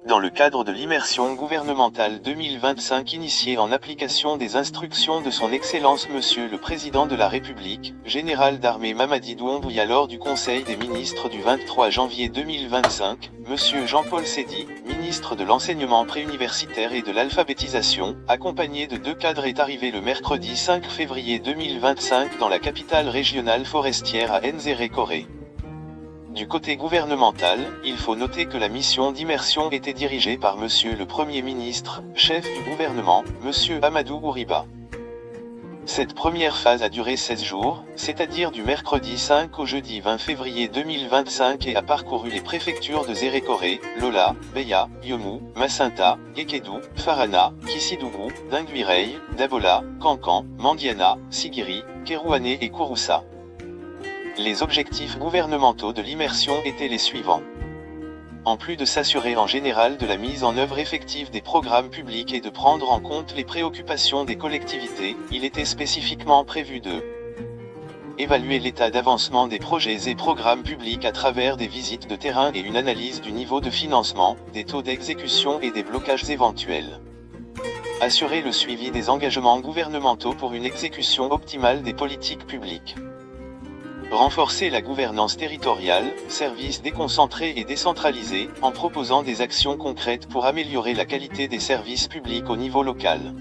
Dans le cadre de l'immersion gouvernementale 2025 initiée en application des instructions de son Excellence Monsieur le Président de la République, Général d'Armée Mamadi Doumbouya lors du Conseil des ministres du 23 janvier 2025, Monsieur Jean-Paul Seydi, ministre de l'Enseignement préuniversitaire et de l'Alphabétisation, accompagné de 2 cadres est arrivé le mercredi 5 février 2025 dans la capitale régionale forestière à Nzéré-Koré. Du côté gouvernemental, il faut noter que la mission d'immersion était dirigée par Monsieur le Premier ministre, chef du gouvernement, Monsieur Amadou Ouriba. Cette première phase a duré 16 jours, c'est-à-dire du mercredi 5 au jeudi 20 février 2025 et a parcouru les préfectures de Zérékoré, Lola, Beya, Yomou, Massinta, Gekedou, Farana, Kissidougou, Dinguireil, Dabola, Kankan, Mandiana, Sigiri, Kérouané et Kouroussa. Les objectifs gouvernementaux de l'immersion étaient les suivants. En plus de s'assurer en général de la mise en œuvre effective des programmes publics et de prendre en compte les préoccupations des collectivités, il était spécifiquement prévu de évaluer l'état d'avancement des projets et programmes publics à travers des visites de terrain et une analyse du niveau de financement, des taux d'exécution et des blocages éventuels. Assurer le suivi des engagements gouvernementaux pour une exécution optimale des politiques publiques. Renforcer la gouvernance territoriale, services déconcentrés et décentralisés, en proposant des actions concrètes pour améliorer la qualité des services publics au niveau local.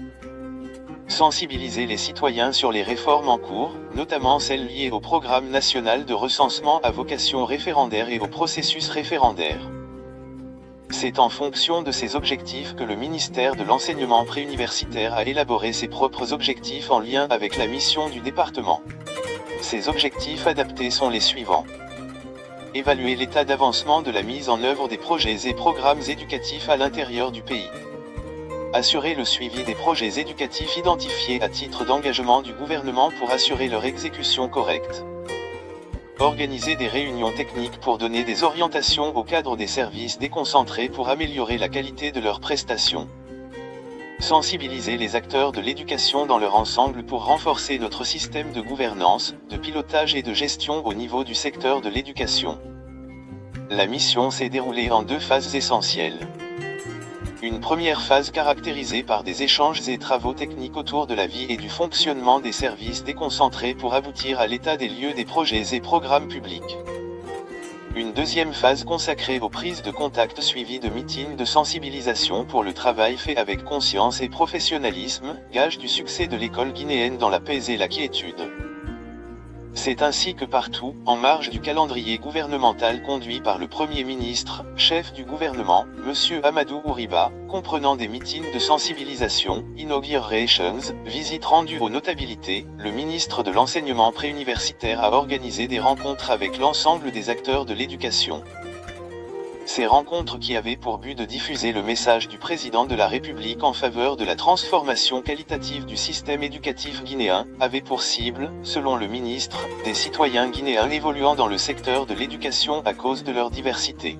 Sensibiliser les citoyens sur les réformes en cours, notamment celles liées au programme national de recensement à vocation référendaire et au processus référendaire. C'est en fonction de ces objectifs que le ministère de l'Enseignement préuniversitaire a élaboré ses propres objectifs en lien avec la mission du département. Ces objectifs adaptés sont les suivants. Évaluer l'état d'avancement de la mise en œuvre des projets et programmes éducatifs à l'intérieur du pays. Assurer le suivi des projets éducatifs identifiés à titre d'engagement du gouvernement pour assurer leur exécution correcte. Organiser des réunions techniques pour donner des orientations au cadre des services déconcentrés pour améliorer la qualité de leurs prestations. Sensibiliser les acteurs de l'éducation dans leur ensemble pour renforcer notre système de gouvernance, de pilotage et de gestion au niveau du secteur de l'éducation. La mission s'est déroulée en 2 phases essentielles. Une première phase caractérisée par des échanges et travaux techniques autour de la vie et du fonctionnement des services déconcentrés pour aboutir à l'état des lieux des projets et programmes publics. Une deuxième phase consacrée aux prises de contact suivies de meetings de sensibilisation pour le travail fait avec conscience et professionnalisme, gage du succès de l'école guinéenne dans la paix et la quiétude. C'est ainsi que partout, en marge du calendrier gouvernemental conduit par le Premier ministre, chef du gouvernement, Monsieur Amadou Ouriba, comprenant des meetings de sensibilisation, inaugurations, visites rendues aux notabilités, le ministre de l'Enseignement préuniversitaire a organisé des rencontres avec l'ensemble des acteurs de l'éducation. Ces rencontres qui avaient pour but de diffuser le message du président de la République en faveur de la transformation qualitative du système éducatif guinéen, avaient pour cible, selon le ministre, des citoyens guinéens évoluant dans le secteur de l'éducation à cause de leur diversité.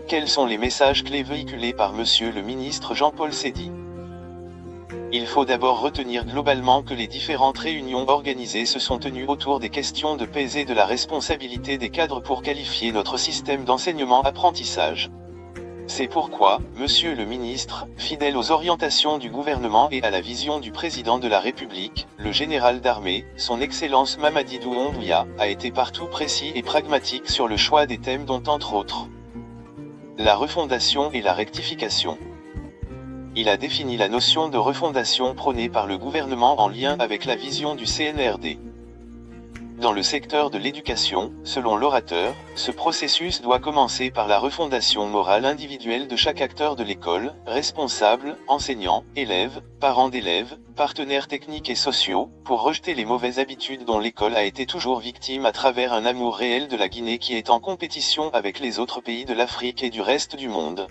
Quels sont les messages clés véhiculés par Monsieur le ministre Jean-Paul Seydi? Il faut d'abord retenir globalement que les différentes réunions organisées se sont tenues autour des questions de paix et de la responsabilité des cadres pour qualifier notre système d'enseignement-apprentissage. C'est pourquoi, Monsieur le ministre, fidèle aux orientations du gouvernement et à la vision du président de la République, le général d'armée, son Excellence Mamadi Doumbouya, a été partout précis et pragmatique sur le choix des thèmes dont entre autres la refondation et la rectification. Il a défini la notion de refondation prônée par le gouvernement en lien avec la vision du CNRD. Dans le secteur de l'éducation, selon l'orateur, ce processus doit commencer par la refondation morale individuelle de chaque acteur de l'école, responsables, enseignants, élèves, parents d'élèves, partenaires techniques et sociaux, pour rejeter les mauvaises habitudes dont l'école a été toujours victime à travers un amour réel de la Guinée qui est en compétition avec les autres pays de l'Afrique et du reste du monde.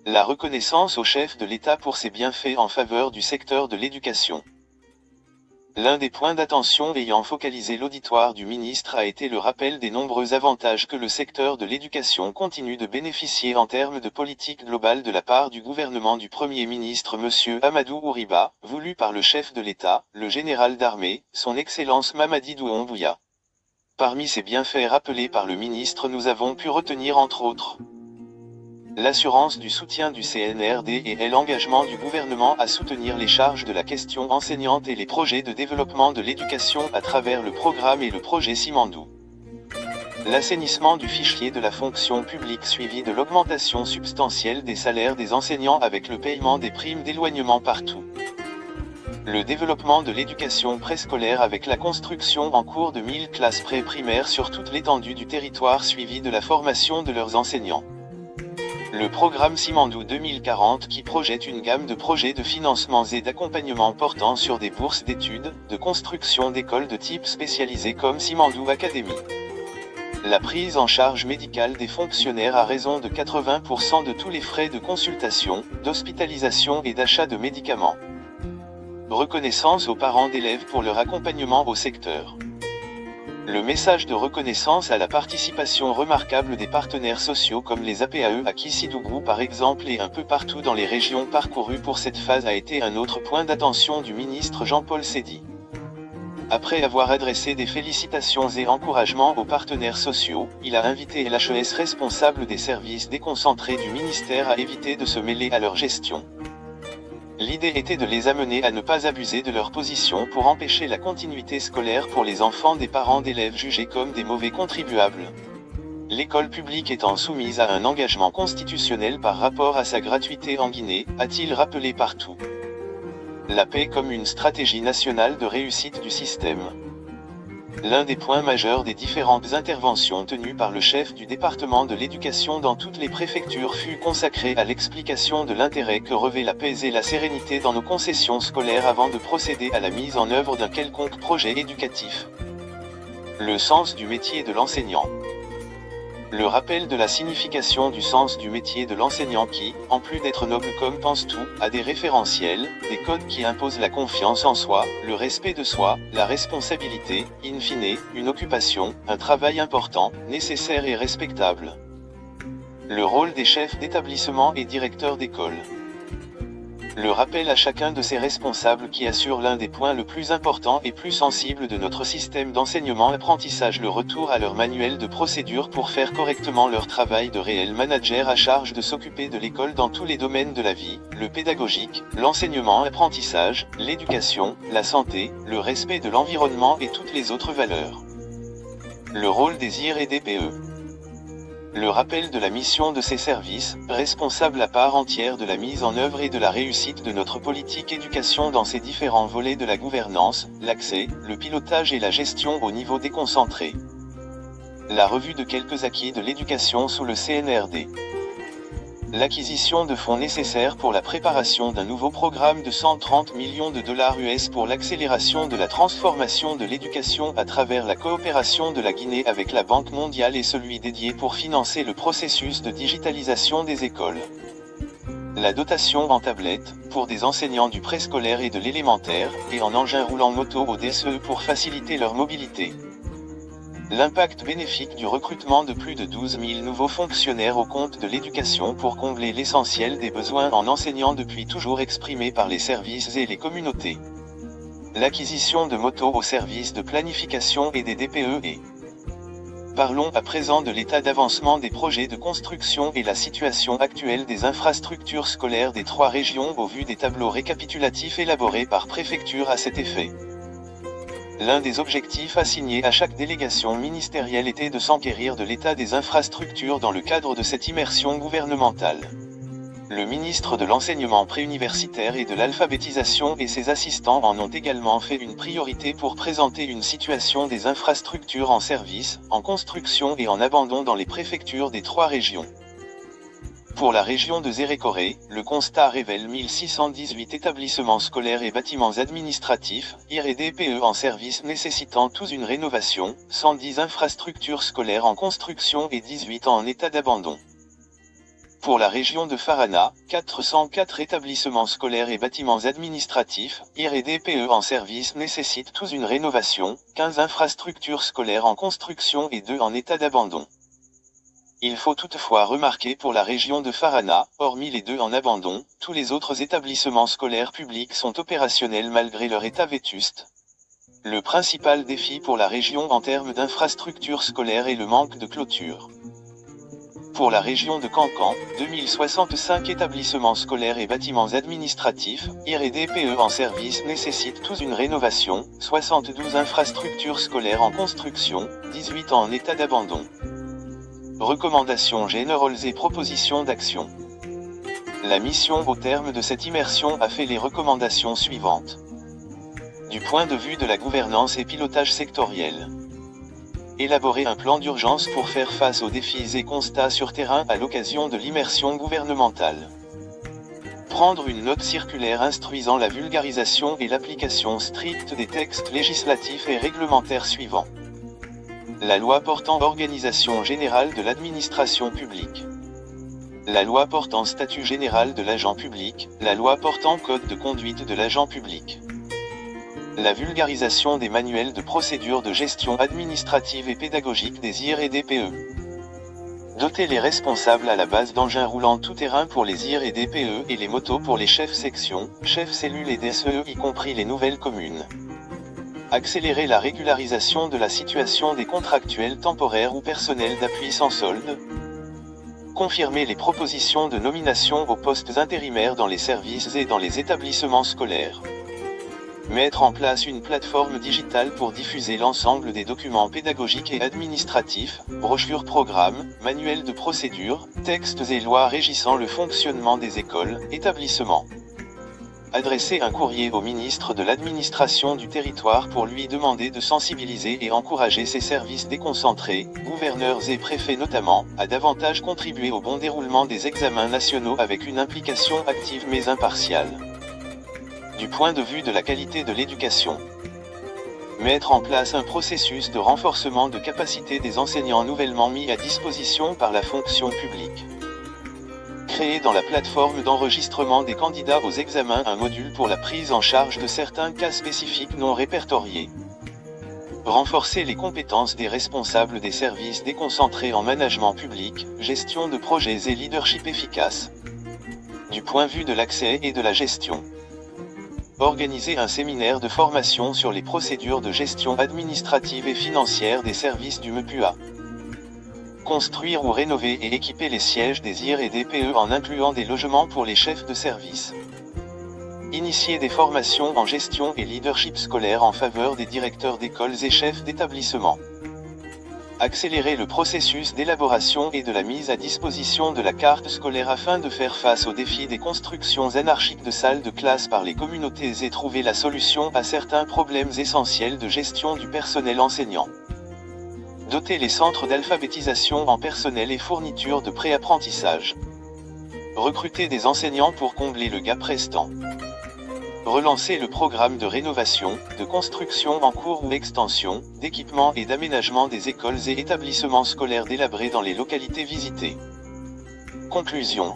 La reconnaissance au chef de l'État pour ses bienfaits en faveur du secteur de l'éducation. L'un des points d'attention ayant focalisé l'auditoire du ministre a été le rappel des nombreux avantages que le secteur de l'éducation continue de bénéficier en termes de politique globale de la part du gouvernement du Premier ministre Monsieur Amadou Ouriba, voulu par le chef de l'État, le général d'armée, son Excellence Mamadi Doumbouya. Parmi ces bienfaits rappelés par le ministre nous avons pu retenir entre autres l'assurance du soutien du CNRD et l'engagement du gouvernement à soutenir les charges de la question enseignante et les projets de développement de l'éducation à travers le programme et le projet Simandou. L'assainissement du fichier de la fonction publique suivi de l'augmentation substantielle des salaires des enseignants avec le paiement des primes d'éloignement partout. Le développement de l'éducation préscolaire avec la construction en cours de 1000 classes pré-primaires sur toute l'étendue du territoire suivi de la formation de leurs enseignants. Le programme Simandou 2040 qui projette une gamme de projets de financements et d'accompagnement portant sur des bourses d'études, de construction d'écoles de type spécialisé comme Simandou Academy. La prise en charge médicale des fonctionnaires à raison de 80% de tous les frais de consultation, d'hospitalisation et d'achat de médicaments. Reconnaissance aux parents d'élèves pour leur accompagnement au secteur. Le message de reconnaissance à la participation remarquable des partenaires sociaux comme les APAE à Kissidougou par exemple et un peu partout dans les régions parcourues pour cette phase a été un autre point d'attention du ministre Jean-Paul Sédy. Après avoir adressé des félicitations et encouragements aux partenaires sociaux, il a invité l'HES responsable des services déconcentrés du ministère à éviter de se mêler à leur gestion. L'idée était de les amener à ne pas abuser de leur position pour empêcher la continuité scolaire pour les enfants des parents d'élèves jugés comme des mauvais contribuables. L'école publique étant soumise à un engagement constitutionnel par rapport à sa gratuité en Guinée, a-t-il rappelé partout. La paix comme une stratégie nationale de réussite du système. L'un des points majeurs des différentes interventions tenues par le chef du département de l'éducation dans toutes les préfectures fut consacré à l'explication de l'intérêt que revêt la paix et la sérénité dans nos concessions scolaires avant de procéder à la mise en œuvre d'un quelconque projet éducatif. Le sens du métier de l'enseignant. Le rappel de la signification du sens du métier de l'enseignant qui, en plus d'être noble comme pense tout, a des référentiels, des codes qui imposent la confiance en soi, le respect de soi, la responsabilité, in fine, une occupation, un travail important, nécessaire et respectable. Le rôle des chefs d'établissement et directeurs d'école. Le rappel à chacun de ces responsables qui assure l'un des points le plus important et plus sensible de notre système d'enseignement-apprentissage, le retour à leur manuel de procédure pour faire correctement leur travail de réel manager à charge de s'occuper de l'école dans tous les domaines de la vie, le pédagogique, l'enseignement-apprentissage, l'éducation, la santé, le respect de l'environnement et toutes les autres valeurs. Le rôle des IR et des PE. Le rappel de la mission de ces services, responsables à part entière de la mise en œuvre et de la réussite de notre politique éducation dans ses différents volets de la gouvernance, l'accès, le pilotage et la gestion au niveau déconcentré. La revue de quelques acquis de l'éducation sous le CNRD. L'acquisition de fonds nécessaires pour la préparation d'un nouveau programme de 130 millions de dollars US pour l'accélération de la transformation de l'éducation à travers la coopération de la Guinée avec la Banque mondiale et celui dédié pour financer le processus de digitalisation des écoles. La dotation en tablettes, pour des enseignants du préscolaire et de l'élémentaire, et en engins roulants moto au DSE pour faciliter leur mobilité. L'impact bénéfique du recrutement de plus de 12 000 nouveaux fonctionnaires au compte de l'éducation pour combler l'essentiel des besoins en enseignants depuis toujours exprimés par les services et les communautés. L'acquisition de motos au service de planification et des DPE et. Parlons à présent de l'état d'avancement des projets de construction et la situation actuelle des infrastructures scolaires des 3 régions au vu des tableaux récapitulatifs élaborés par préfecture à cet effet. L'un des objectifs assignés à chaque délégation ministérielle était de s'enquérir de l'état des infrastructures dans le cadre de cette immersion gouvernementale. Le ministre de l'enseignement préuniversitaire et de l'alphabétisation et ses assistants en ont également fait une priorité pour présenter une situation des infrastructures en service, en construction et en abandon dans les préfectures des 3 régions. Pour la région de Zérékoré, le constat révèle 1618 établissements scolaires et bâtiments administratifs, IR et DPE en service nécessitant tous une rénovation, 110 infrastructures scolaires en construction et 18 en état d'abandon. Pour la région de Farana, 404 établissements scolaires et bâtiments administratifs, IR et DPE en service nécessitent tous une rénovation, 15 infrastructures scolaires en construction et 2 en état d'abandon. Il faut toutefois remarquer pour la région de Farana, hormis les 2 en abandon, tous les autres établissements scolaires publics sont opérationnels malgré leur état vétuste. Le principal défi pour la région en termes d'infrastructures scolaires est le manque de clôture. Pour la région de Cancan, 2065 établissements scolaires et bâtiments administratifs, IR et DPE en service nécessitent tous une rénovation, 72 infrastructures scolaires en construction, 18 en état d'abandon. Recommandations générales et propositions d'action. La mission au terme de cette immersion a fait les recommandations suivantes. Du point de vue de la gouvernance et pilotage sectoriel. Élaborer un plan d'urgence pour faire face aux défis et constats sur terrain à l'occasion de l'immersion gouvernementale. Prendre une note circulaire instruisant la vulgarisation et l'application stricte des textes législatifs et réglementaires suivants. La loi portant organisation générale de l'administration publique. La loi portant statut général de l'agent public, la loi portant code de conduite de l'agent public. La vulgarisation des manuels de procédure de gestion administrative et pédagogique des IR et DPE. Doter les responsables à la base d'engins roulants tout-terrain pour les IR et DPE et les motos pour les chefs sections, chefs cellules et DSE y compris les nouvelles communes. Accélérer la régularisation de la situation des contractuels temporaires ou personnels d'appui sans solde. Confirmer les propositions de nomination aux postes intérimaires dans les services et dans les établissements scolaires. Mettre en place une plateforme digitale pour diffuser l'ensemble des documents pédagogiques et administratifs, brochures programmes, manuels de procédure, textes et lois régissant le fonctionnement des écoles, établissements. Adresser un courrier au ministre de l'administration du territoire pour lui demander de sensibiliser et encourager ses services déconcentrés, gouverneurs et préfets notamment, à davantage contribuer au bon déroulement des examens nationaux avec une implication active mais impartiale. Du point de vue de la qualité de l'éducation. Mettre en place un processus de renforcement de capacité des enseignants nouvellement mis à disposition par la fonction publique. Créer dans la plateforme d'enregistrement des candidats aux examens un module pour la prise en charge de certains cas spécifiques non répertoriés. Renforcer les compétences des responsables des services déconcentrés en management public, gestion de projets et leadership efficace. Du point de vue de l'accès et de la gestion. Organiser un séminaire de formation sur les procédures de gestion administrative et financière des services du MEPUA. Construire ou rénover et équiper les sièges des IR et DPE en incluant des logements pour les chefs de service. Initier des formations en gestion et leadership scolaire en faveur des directeurs d'écoles et chefs d'établissement. Accélérer le processus d'élaboration et de la mise à disposition de la carte scolaire afin de faire face aux défis des constructions anarchiques de salles de classe par les communautés et trouver la solution à certains problèmes essentiels de gestion du personnel enseignant. Doter les centres d'alphabétisation en personnel et fourniture de préapprentissage. Recruter des enseignants pour combler le gap restant. Relancer le programme de rénovation, de construction en cours ou extension, d'équipement et d'aménagement des écoles et établissements scolaires délabrés dans les localités visitées. Conclusion.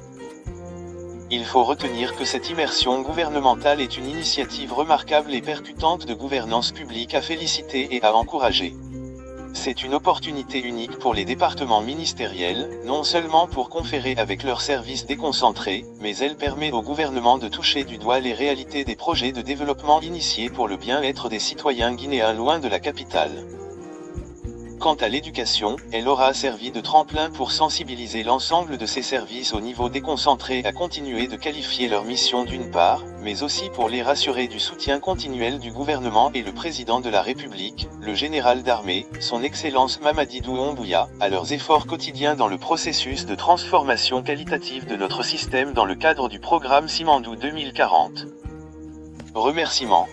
Il faut retenir que cette immersion gouvernementale est une initiative remarquable et percutante de gouvernance publique à féliciter et à encourager. C'est une opportunité unique pour les départements ministériels, non seulement pour conférer avec leurs services déconcentrés, mais elle permet au gouvernement de toucher du doigt les réalités des projets de développement initiés pour le bien-être des citoyens guinéens loin de la capitale. Quant à l'éducation, elle aura servi de tremplin pour sensibiliser l'ensemble de ces services au niveau déconcentré à continuer de qualifier leur mission d'une part, mais aussi pour les rassurer du soutien continuel du gouvernement et le président de la République, le général d'armée, son Excellence Mamadi Doumbouya, à leurs efforts quotidiens dans le processus de transformation qualitative de notre système dans le cadre du programme Simandou 2040. Remerciements.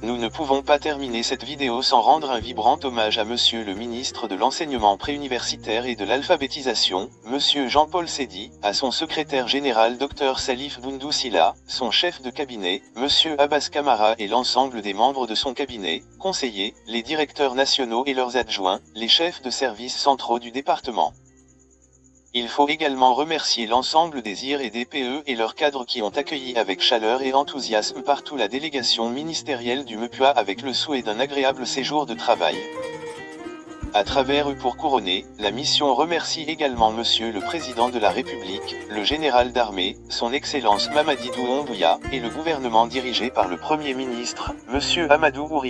Nous ne pouvons pas terminer cette vidéo sans rendre un vibrant hommage à Monsieur le ministre de l'Enseignement préuniversitaire et de l'Alphabétisation, Monsieur Jean-Paul Seydi, à son secrétaire général Dr Salif Boundou Silla, son chef de cabinet, Monsieur Abbas Camara et l'ensemble des membres de son cabinet, conseillers, les directeurs nationaux et leurs adjoints, les chefs de services centraux du département. Il faut également remercier l'ensemble des IR et DPE et leurs cadres qui ont accueilli avec chaleur et enthousiasme partout la délégation ministérielle du MEPUA avec le souhait d'un agréable séjour de travail. À travers eux pour couronner, la mission remercie également Monsieur le Président de la République, le général d'armée, son Excellence Mamadi Doumbouya, et le gouvernement dirigé par le Premier ministre, Monsieur Amadou Ouri.